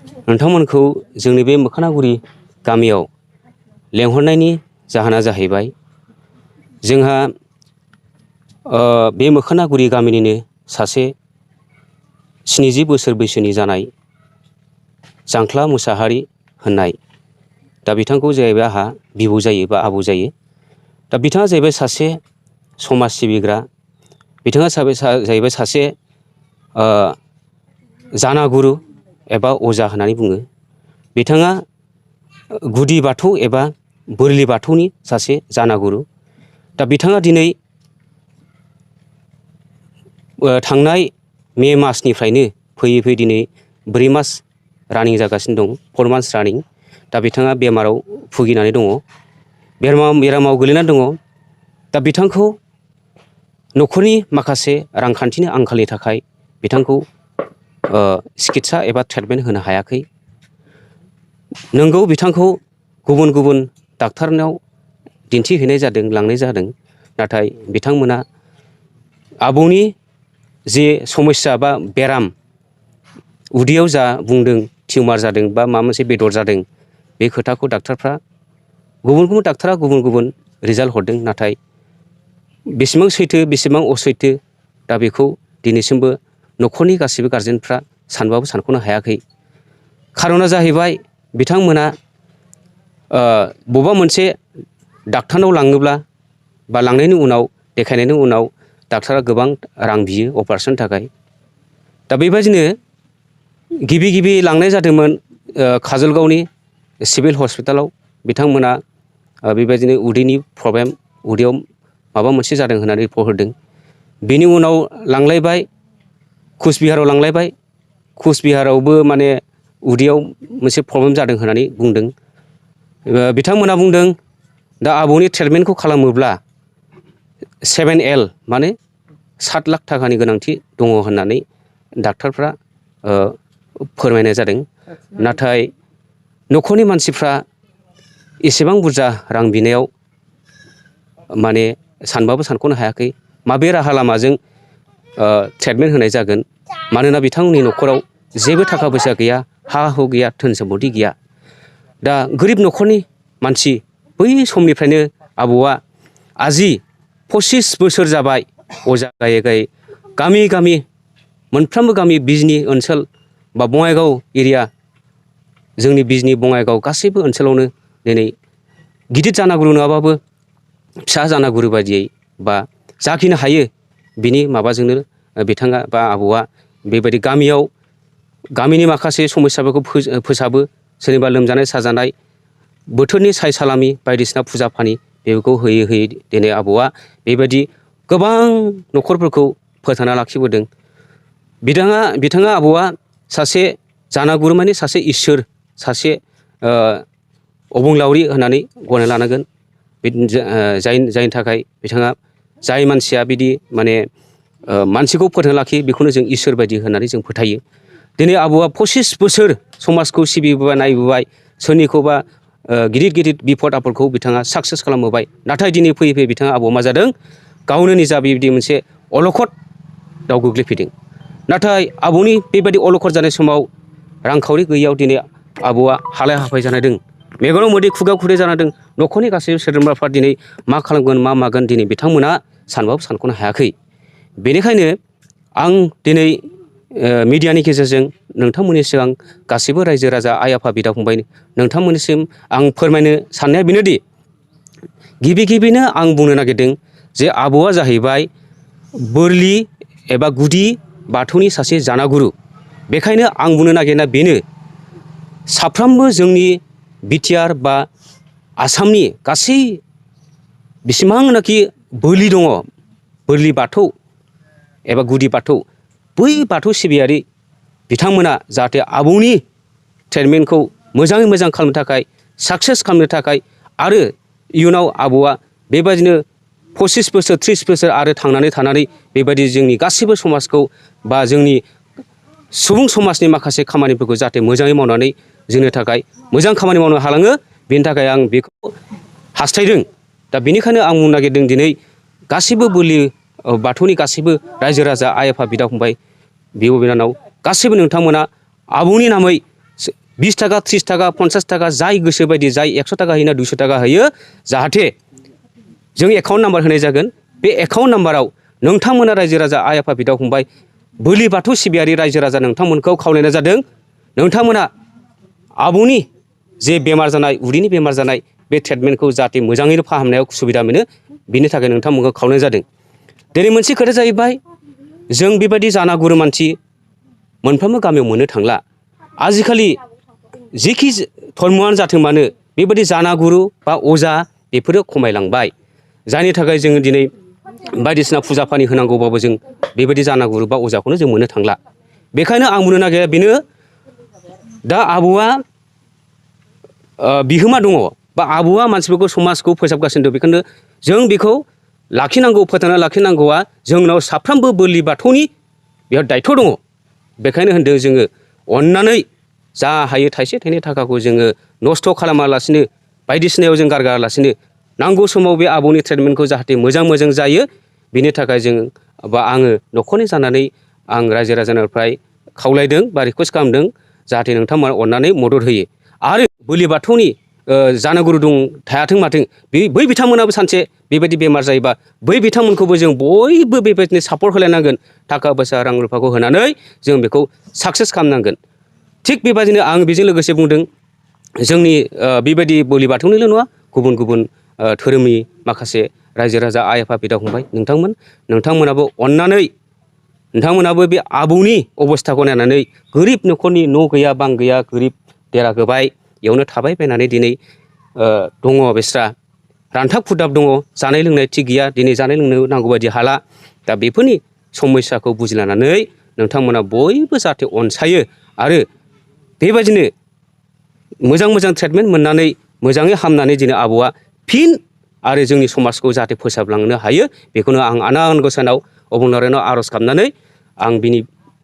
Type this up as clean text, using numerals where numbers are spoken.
नोंथांमोनखौ जोंनि बे मोखानागुरि गामियाव लेंहरनायनि जाहोना जाहैबाय जोंहा बे मोखानागुरि गामिनिनो सासे 70 बोसोर बैसोनि जानाय जांख्ला मुसाहारि होननाय दा बिथांखौ जाहैबाय आंहा बिबौ जायो बा आबौ जायो। दा बिथाङा जाहैबाय सासे समाज सिबिग्रा, बिथाङा जाहैबाय सासे जानागुरु एबा अजा होननानै बुङो। बिथाङा गुदि बाथौ एबा बोरलि बाथौनि सासे जानागुरु। दा बिथाङा दिनै थांनाय मे मासनिफ्रायनो फैयै दिनै 4 मास रानिं जागासिनो दं, 4 मान्थस रानिं। दा बिथाङा बेमाराव भुगिनानै दङ, बेरामाव गोलैनानै दङ। दा बिथांखौ न'खरनि माखासे रांखान्थिनि आंखालनि थाखाय बिथांखौ सिकित्सा एबा ट्रिटमेन्ट होनो हायाखै। नोंगौ बिथांखौ गुबुन गुबुन डाक्टारनाव दिन्थिहैनाय जादों, लांनाय जादों, नाथाय बिथांमोना आबौनि जे समस्या बा बेराम, उदैयाव जा बुंदों टिउमार जादों बा माबा मोनसे बेदर जादों, बे खोथाखौ डाक्टारफ्रा गुबुन गुबुन डाक्टारा गुबुन गुबुन रिजाल्ट हरदों। नाथाय बेसेबां सैथो बेसेबां असैथो दा बेखौ दिनैसिमबो न'खरनि गासैबो गारजेनफ्रा सानबाबो सानख'नो हायाखै। खारना जाहैबाय बिथांमोना बबेबा मोनसे डाक्टारनाव लाङोब्ला बा लांनायनि उनाव देखायनायनि उनाव डाक्टारा गोबां रां बियो अपारेशननि थाखाय। दा बेबायदिनो गिबि लांनाय जादोंमोन काजलगावनि सिभिल हस्पिटालाव। बिथांमोना बेबायदिनो उदैनि प्रब्लेम, उदैयाव माबा मोनसे जादों होननानै रिपर्ट होदों। बेनि उनाव लांलायबाय कुचबिहाराव लांलायबाय। कुचबिहारावबो माने उदैयाव मोनसे प्रब्लेम जादों होननानै बुंदों। बिथांमोना बुंदों दा आबौनि ट्रिटमेन्टखौ खालामोब्ला 7L माने 7 लाख थाखानि गोनांथि दङ होननानै डाक्टारफ्रा फोरमायनाय जादों। नाथाय न'खरनि मानसिफ्रा एसेबां बुरजा रां बिनायाव माने सानबाबो सानख'नो हायाखै माबे राहा लामाजों ट्रिटमेन्ट होनाय जागोन। मानोना बिथांमोननि न'खराव जेबो थाखा फैसा गैया, हा हु गैया, धोन सम्पति गैया। दा गोरिब न'खरनि मानसि, बै समनिफ्रायनो आबौआ आजि 25 बोसोर जाबाय अजा गायै गायै गामि गामि, मोनफ्रोमबो गामि, बिजनि ओनसोल बा बङाइगाव एरिया, जोंनि बिजनि बङाइगाव गासैबो ओनसोलावनो दिनै गिदिर जानागुरु नङाबाबो फिसा जानागुरु बायदियै बा जाखिनो हायो बिनि माबाजोंनो बिथाङा बा आबौआ बेबायदि गामियाव गामिनि माखासे समस्याफोरखौ फोसाबो। सोरनिबा लोमजानाय साजानाय, बोथोरनि साय सालामि बायदिसिना फुजा फानि बेफोरखौ होयै होयै दिनै आबौआ बेबायदि गोबां न'खरफोरखौ फोथांना लाखिबोदों। बिथाङा आबौआ सासे जानागुरु माने सासे इसोर, सासे अबंलावरि होननानै गनायना लानांगोन। जायनि थाखाय बिथाङा, जाय मानसिया बिदि माने मानसिखौ फोथांना लाखियो बेखौनो जों इसोर बायदि होननानै जों फोथायो। दिनै आबौआ 25 बोसोर समाजखौ सिबिबोबाय, नायबोबाय, सोरनिखौबा गिदिर गिदिर बिपद आफदखौ बिथाङा साक्सेस खालामबोबाय। नाथाय दिनै फैयै फैयै बिथाङा आबौआ मा जादों, गावनो निजा बेबायदि मोनसे अलखदाव गोग्लैफैदों। नाथाय आबौनि बेबायदि अलखद जानाय समाव रांखावरि गैयियाव दिनै आबौआ हालाय हाफाय जानांदों, मेगनाव मोदै खुगायाव खुदै जानांदों। न'खरनि गासैबो सोद्रोमाफ्रा दिनै मा खालामगोन मा मागोन दिनै बिथांमोना सानबाबो सानख'नो हायाखै। बेनिखायनो आं दिनै मिडियानि गेजेरजों नोंथांमोननि सिगां गासैबो रायजो राजा, आइ आफा, बिदा फंबाय, नोंथांमोननिसिम आं फोरमायनो साननाया बेनोदि गिबिनो आं बुंनो नागिरदों जे आबौआ जाहैबाय बोरलि एबा गुदि बाथौनि सासे जानागुरु। बेखायनो आं बुंनो नागिरनाया बेनो, साफ्रोमबो जोंनि बिटिआर बा आसामनि गासै बेसेबांनाखि बोलि दङ, बोरलि बाथौ एबा गुदि बाथौ, बै बाथौ सिबियारि बिथांमोना जाहाथे आबौनि ट्रिटमेन्टखौ मोजाङै मोजां खालामनो थाखाय, साक्सेस खालामनो थाखाय, आरो इयुनाव आबौआ बेबायदिनो 25 बोसोर 30 बोसोर आरो थांनानै थानानै बेबायदि जोंनि गासैबो समाजखौ बा जोंनि सुबुं समाजनि माखासे खामानिफोरखौ जाहाथे मोजाङै मावनानै जोंनि थाखाय मोजां खामानि मावनो हालाङो, बेनि थाखाय आं बेखौ हास्थायदों। दा बेनिखायनो आं बुंनो नागिरदों दिनै गासैबो बोलि बाथौनि गासैबो रायजो राजा, आइ आफा, बिदा फंबाय, बिब' बिनानाव गासैबो नोंथांमोना आबौनि नामै 20 थाखा 30 थाखा 50 थाखा जाय गोसो बायदि जाय 100 थाखा होयोना 200 थाखा होयो जाहाथे जों एकाउन्ट नाम्बार होनाय जागोन बे एकाउन्ट नाम्बाराव नोंथांमोना रायजो राजा आइ आफा बिदा फंबाय बोलि बाथौ सिबियारि रायजो राजा नोंथांमोनखौ खावलायनाय जादों नोंथांमोना आबौनि जे बेमार जानाय उदैनि बेमार जानाय बे ट्रिटमेन्टखौ जाहाथे मोजाङैनो फाहामनायाव सुबिदा मोनो बिनि थाखाय नोंथांमोनखौ खावलायनाय जादों। दिनै मोनसे खोथा जाहैबाय जों बेबायदि जानागुरु मानसि मोनफ्रोमबो गामियाव मोननो थांला आजिखालि जेखि धर्मआनो जाथों मानो बेबायदि जानागुरु बा अजा बेफोरो खमायलांबाय जायनि थाखाय जोङो दिनै बायदिसिना फुजा फानि होनांगौबाबो जों बेबायदि जानागुरु बा अजाखौनो जों मोननो थांला बेखायनो आं बुंनो नागिरा बेनो दा आबौआ बिहोमा दङ बा आबौआ मानसिफोरखौ समाजखौ फोसाबगासिनो दं बेखायनो जों बेखौ लाखिनांगौ फोथांना लाखिनांगौआ जोंनाव साफ्रोमबो बोलि बाथौनि बेयाव दायथ' दङ बेखायनो होनदों जोङो अननानै जा हायो थाइसे थाइनै थाखाखौ जोङो नस्थ' खालामालासिनो बायदिसिनायाव जों गारगारालासिनो नांगौ समाव बे आबौनि ट्रिटमेन्टखौ जाहाथे मोजां जायो बिनि थाखाय जों बा आङो न'खरनि जानानै आं रायजो राजानिफ्राय खावलायदों बा रिकुवेस्ट खालामदों जाहाथे नोंथांमोना अननानै मदद होयो आरो बोलि बाथौनि जानागुरु दं थायाथों माथों बै बिथांमोनाबो सानसे बेबायदि बेमार जायोबा बै बिथांमोनखौबो जों बयबो बेबायदिनो सापर्ट होलायनांगोन थाखा फैसा रां रुफाखौ होनानै जों बेखौ साक्सेस खालामनांगोन थिग बेबायदिनो आं बेजों लोगोसे बुंदों जोंनि बेबायदि बोलि बाथौनिल' नङा गुबुन धोरोमनि माखासे रायजो राजा आइ आफा बिदा फंबाय नोंथांमोनाबो अननानै नोंथांमोनाबो बे आबौनि अबस्थाखौ नायनानै गोरिब न'खरनि न' गैया बां गैया गोरिब देरा गोबाय बेयावनो थाबाय बायनानै दिनै दङ बिस्रा रानथाब खुदाब दङ जानाय लोंनाय थिग गैया दिनै जानाय लोंनो नांगौ बायदि हाला दा बेफोरनि समस्याखौ बुजिलानानै नोंथांमोना बयबो जाहाथे अनसायो आरो बेबायदिनो मोजां ट्रिटमेन्ट मोननानै मोजाङै हामनानै दिनै आबौआ फिन आरो जोंनि समाजखौ जाहाथे फोसाबलांनो हायो बेखौनो आं आनान गसाइनाव अबंलावरिनाव आर'ज खालामनानै आं बिनि